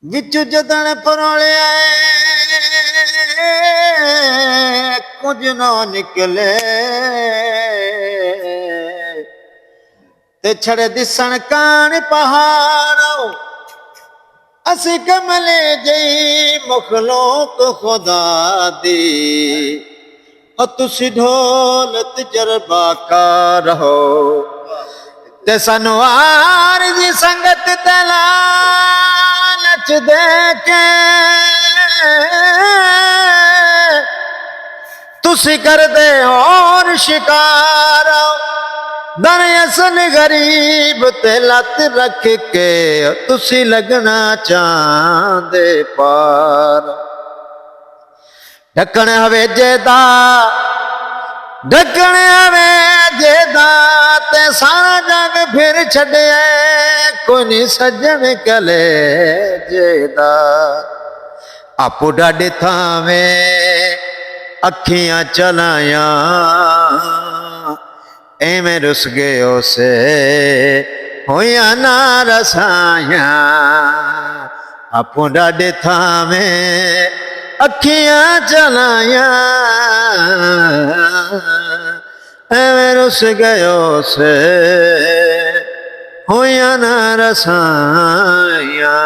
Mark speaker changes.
Speaker 1: विचु जदन परोलिया कुछ न निकले ते छड़े दिसन कान पहाड़ों असी कमले जई मखलूक खुदा दी और तुसी ढोल तजर्बाकार हो ते सानू आरज़ी संगत ते लालच दे के तुसी कर दे और शिकार दर असल गरीब ते लत रख के तुसी लगना चांदे पार ढक्कन हवेजे दा ढक्कन हवेजे दा ते सारा जग फिर छड़े कोई नहीं सज्जन कले जेदा आपू डाडे थावे अखियां चलाया एवें रुस गयो से होया ना रसाया आपू डाडे थावे अखियां चलाया एवें रुस गयो से होया ना रसाया।